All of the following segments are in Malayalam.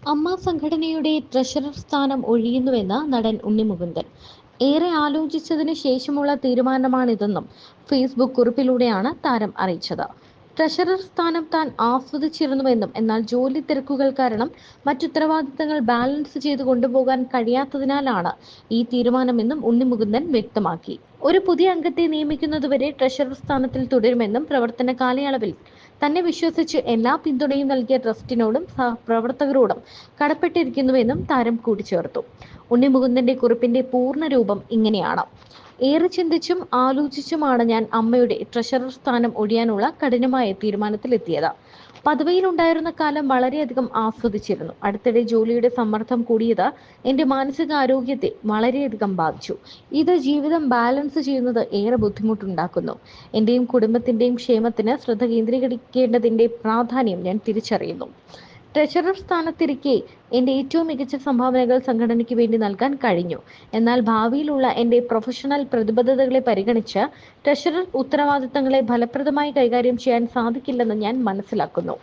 അമ്മ സംഘടനയുടെ ട്രഷറർ സ്ഥാനം ഒഴിയുന്നുവെന്ന് നടൻ ഉണ്ണി മുകുന്ദൻ. ഏറെ ആലോചിച്ചതിനു ശേഷമുള്ള തീരുമാനമാണിതെന്നും ഫേസ്ബുക്ക് കുറിപ്പിലൂടെയാണ് താരം അറിയിച്ചത്. ട്രഷറർ സ്ഥാനം താൻ ആസ്വദിച്ചിരുന്നുവെന്നും എന്നാൽ ജോലി തിരക്കുകൾ കാരണം മറ്റുത്തരവാദിത്തങ്ങൾ ബാലൻസ് ചെയ്ത് കൊണ്ടുപോകാൻ കഴിയാത്തതിനാലാണ് ഈ തീരുമാനമെന്നും ഉണ്ണി മുകുന്ദൻ വ്യക്തമാക്കി. ഒരു പുതിയ അംഗത്തെ നിയമിക്കുന്നതുവരെ ട്രഷറർ സ്ഥാനത്തിൽ തുടരുമെന്നും പ്രവർത്തന കാലയളവിൽ തന്നെ വിശ്വസിച്ച് എല്ലാ പിന്തുണയും നൽകിയ ട്രസ്റ്റിനോടും സഹപ്രവർത്തകരോടും കടപ്പെട്ടിരിക്കുന്നുവെന്നും താരം കൂട്ടിച്ചേർത്തു. ഉണ്ണി മുകുന്ദന്റെ കുറിപ്പിന്റെ പൂർണ്ണ രൂപം ഇങ്ങനെയാണ്: ഏറെ ചിന്തിച്ചും ആലോചിച്ചുമാണ് ഞാൻ അമ്മയുടെ ട്രഷറർ സ്ഥാനം ഒഴിയാനുള്ള കഠിനമായ തീരുമാനത്തിലെത്തിയത്. പദവിയിലുണ്ടായിരുന്ന കാലം വളരെയധികം ആസ്വദിച്ചിരുന്നു. അടുത്തിടെ ജോലിയുടെ സമ്മർദ്ദം കൂടിയത് എന്റെ മാനസികാരോഗ്യത്തെ വളരെയധികം ബാധിച്ചു. ഇത് ജീവിതം ബാലൻസ് ചെയ്യുന്നത് ഏറെ ബുദ്ധിമുട്ടുണ്ടാക്കുന്നു. എന്റെയും കുടുംബത്തിന്റെയും ക്ഷേമത്തിന് ശ്രദ്ധ കേന്ദ്രീകരിക്കേണ്ടതിന്റെ പ്രാധാന്യം ഞാൻ തിരിച്ചറിയുന്നു. ട്രഷറർ സ്ഥാനത്തിരിക്കെ എന്റെ ഏറ്റവും മികച്ച സംഭാവനകൾ സംഘടനയ്ക്ക് വേണ്ടി നൽകാൻ കഴിഞ്ഞു. എന്നാൽ ഭാവിയിലുള്ള എന്റെ പ്രൊഫഷണൽ പ്രതിബദ്ധതകളെ പരിഗണിച്ച് ട്രഷറർ ഉത്തരവാദിത്തങ്ങളെ ഫലപ്രദമായി കൈകാര്യം ചെയ്യാൻ സാധിക്കില്ലെന്ന് ഞാൻ മനസ്സിലാക്കുന്നു.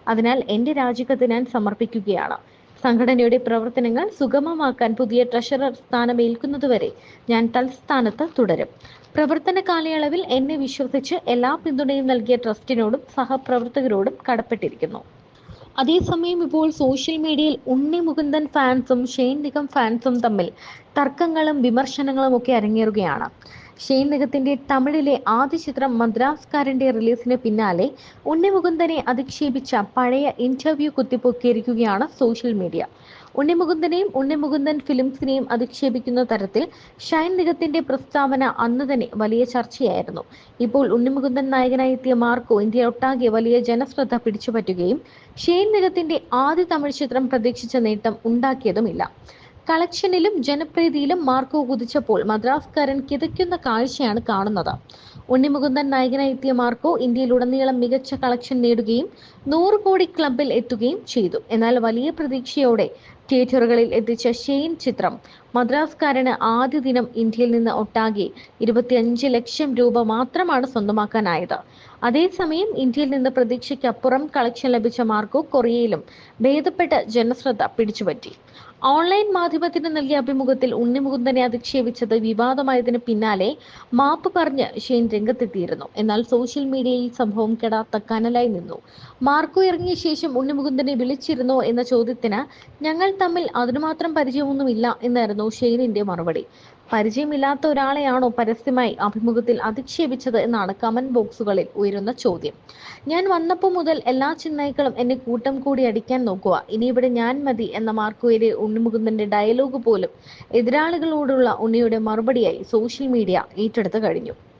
അതിനാൽ എന്റെ രാജിക്കത്ത് ഞാൻ സമർപ്പിക്കുകയാണ്. സംഘടനയുടെ പ്രവർത്തനങ്ങൾ സുഗമമാക്കാൻ പുതിയ ട്രഷറർ സ്ഥാനമേൽക്കുന്നതുവരെ ഞാൻ തൽസ്ഥാനത്ത് തുടരും. പ്രവർത്തന കാലയളവിൽ എന്നെ വിശ്വസിച്ച് എല്ലാ പിന്തുണയും നൽകിയ ട്രസ്റ്റിനോടും സഹപ്രവർത്തകരോടും കടപ്പെട്ടിരിക്കുന്നു. അതേസമയം ഇപ്പോൾ സോഷ്യൽ മീഡിയയിൽ ഉണ്ണി മുകുന്ദൻ ഫാൻസും ഷെയ്ൻ നിഗം ഫാൻസും തമ്മിൽ തർക്കങ്ങളും വിമർശനങ്ങളും ഒക്കെ അരങ്ങേറുകയാണ്. ഷെയ്ൻ നിഗത്തിന്റെ തമിഴിലെ ആദ്യ ചിത്രം മദ്രാസ്കാരന്റെ റിലീസിന് പിന്നാലെ ഉണ്ണി മുകുന്ദനെ അധിക്ഷേപിച്ച പഴയ ഇന്റർവ്യൂ കുത്തിപ്പൊക്കിയിരിക്കുകയാണ് സോഷ്യൽ മീഡിയ. ഉണ്ണി മുകുന്ദനെയും ഉണ്ണി മുകുന്ദൻ ഫിലിംസിനെയും അധിക്ഷേപിക്കുന്ന തരത്തിൽ ഷൈൻ നിഗത്തിന്റെ പ്രസ്താവന അന്ന് തന്നെ വലിയ ചർച്ചയായിരുന്നു. ഇപ്പോൾ ഉണ്ണി മുകുന്ദൻ നായകനായി എത്തിയ മാർക്കോ ഇന്ത്യയൊട്ടാകെ വലിയ ജനശ്രദ്ധ പിടിച്ചുപറ്റുകയും ഷെയ്ൻ നിഗത്തിന്റെ ആദ്യ തമിഴ് ചിത്രം പ്രതീക്ഷിച്ച നേട്ടം ഉണ്ടാക്കിയതുമില്ല. കളക്ഷനിലും ജനപ്രീതിയിലും മാർക്കോ കുതിച്ചപ്പോൾ മദ്രാസ്കാരൻ കിതയ്ക്കുന്ന കാഴ്ചയാണ് കാണുന്നത്. ഉണ്ണി മുകുന്ദൻ നായകനായി എത്തിയ മാർക്കോ ഇന്ത്യയിലുടനീളം മികച്ച കളക്ഷൻ നേടുകയും 100 കോടി ക്ലബിൽ എത്തുകയും ചെയ്തു. എന്നാൽ വലിയ പ്രതീക്ഷയോടെ തിയേറ്ററുകളിൽ എത്തിച്ച ഷെയ്ൻ ചിത്രം മദ്രാസ്കാരന് ആദ്യ ദിനം ഇന്ത്യയിൽ നിന്ന് ഒട്ടാകെ 25 ലക്ഷം രൂപ മാത്രമാണ് സ്വന്തമാക്കാനായത്. അതേസമയം ഇന്ത്യയിൽ നിന്ന് പ്രതീക്ഷയ്ക്കപ്പുറം കളക്ഷൻ ലഭിച്ച മാർക്കോ കൊറിയയിലും ഭേദപ്പെട്ട ജനശ്രദ്ധ പിടിച്ചുപറ്റി. ഓൺലൈൻ മാധ്യമത്തിന് നൽകിയ അഭിമുഖത്തിൽ ഉണ്ണി മുകുന്ദനെ അധിക്ഷേപിച്ചത് വിവാദമായതിന് പിന്നാലെ മാപ്പ് പറഞ്ഞ് ഷെയ്ൻ രംഗത്തെത്തിയിരുന്നു. എന്നാൽ സോഷ്യൽ മീഡിയയിൽ സംഭവം കെടാത്ത കനലായി നിന്നു. മാർക്കോ ഇറങ്ങിയ ശേഷം ഉണ്ണി മുകുന്ദനെ വിളിച്ചിരുന്നോ എന്ന ചോദ്യത്തിന് ഞങ്ങൾ തമ്മിൽ അതിനുമാത്രം പരിചയമൊന്നുമില്ല എന്നായിരുന്നു ഷെയ്നിന്റെ മറുപടി. പരിചയമില്ലാത്ത ഒരാളെയാണോ പരസ്യമായി അഭിമുഖത്തിൽ അധിക്ഷേപിച്ചത് എന്നാണ് കമന്റ് ബോക്സുകളിൽ ഉയരുന്ന ചോദ്യം. ഞാൻ വന്നപ്പോൾ മുതൽ എല്ലാ ചെന്നായ്ക്കളും എന്നെ കൂട്ടം കൂടി അടിക്കാൻ നോക്കുക, ഇനി ഇവിടെ ഞാൻ മതി എന്ന മാർക്കോയിലെ ഉണ്ണിമുകുന്ദന്റെ ഡയലോഗ് പോലും എതിരാളികളോടുള്ള ഉണ്ണിയുടെ മറുപടിയായി സോഷ്യൽ മീഡിയ ഏറ്റെടുത്തു കഴിഞ്ഞു.